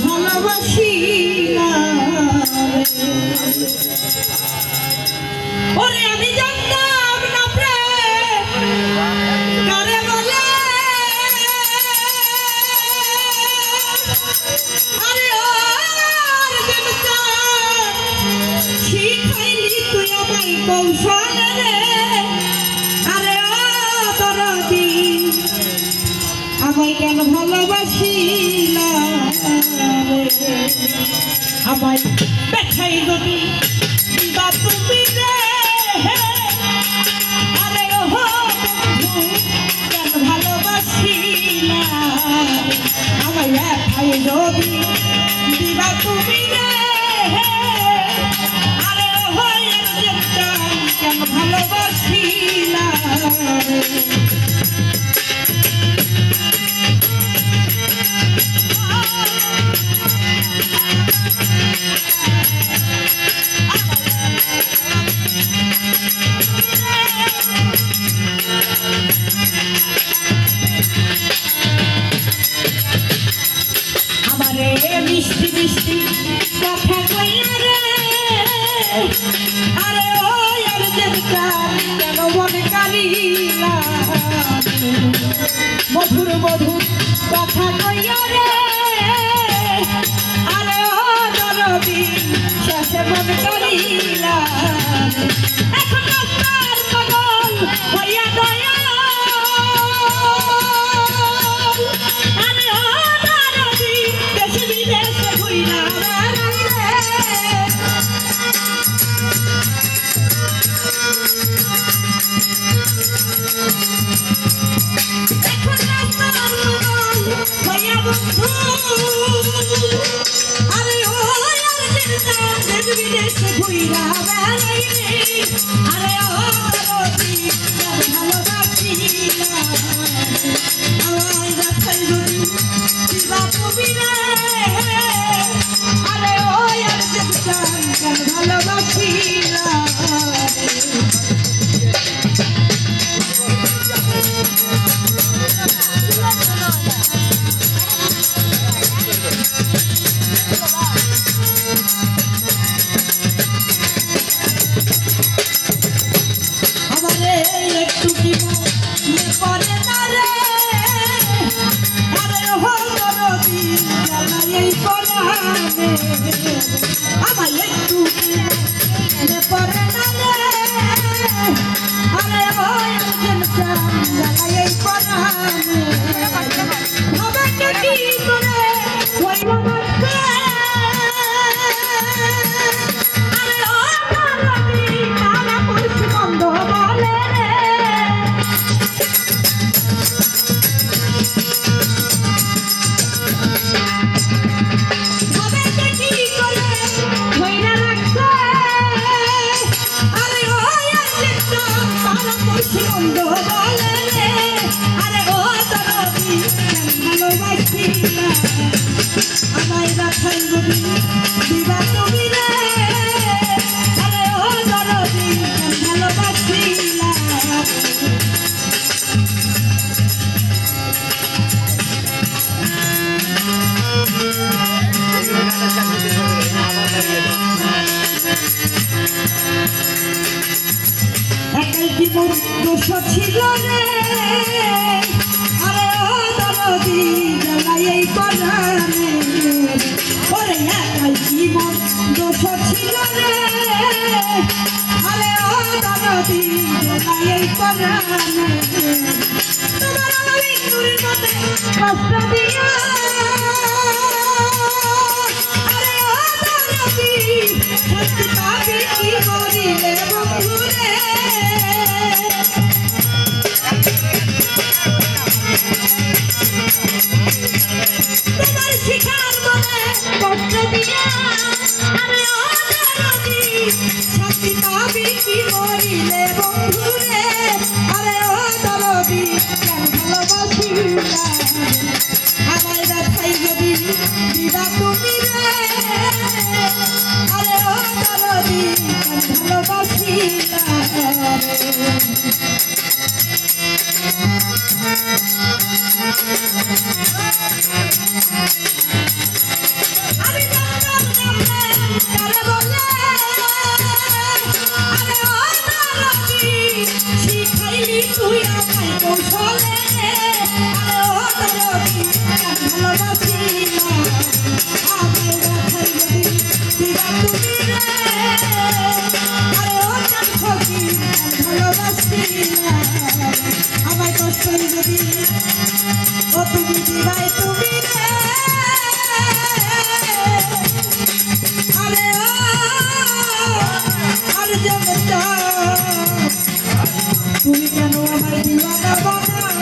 ভালোবাসি না ওরে আমি জানতাম না প্রেম কারে বলে আরে শিখাইলি তুই আমায় কৌশলে রে আরে দরদি আমায় কেন ভালোবাসি না আমায় দেখাই যদি বা তুমি রে আরে ও বন্ধু কেন ভালোবাসি না আমায় দেখাই যদি দিবা তুমি রে আরে ও কেন ভালোবাসি না মিষ্টি মিষ্টি কথা কইয়া রে আরে ও আর যেটা কেন মনে কারিলা মধুর মধুর কথা কইয়া রে আরে ও দরদি শেষে মনে কারিলা এখন রাস্তার পাগল হইয়া দয়া আরে ও বিদেশে ঘুইরা বেড়াইলে আরে ও ভালোবাসি আমার রাখাই যদি দিবা তুমি রে আরে ও ভালোবাসি আমায় রাখাই যদি দিবা তুমি রে আরে ও দরদি ভালোবাসি একাই জীবন দোষ ছিল রে আরে ও দরদি জ্বালাই পরাণে ওরে একাই জীবন দোষ ছিল রে আরে ও দরদি জ্বালাই পরাণে তোমার আমার ইন্দুরের মতে কষ্ট দিয়া আরে ও দরদি সত্যি পাবি কি করিলে বন্ধু রে কষ্ট দিয়া আরে ও দরদি শান্তি পাবি কি মরিলে বন্ধু রে আরে ও দরদি কেন ভালোবাসি না আমায় দেখাই যদি দিবা তুমি রে আরে ও দরদি কেন ভালোবাসি না তুই যদি ও তুমি দিবাই তুমি রে আরে ও আর জগত তুমি কেন আমার দিওয়ানা বানাও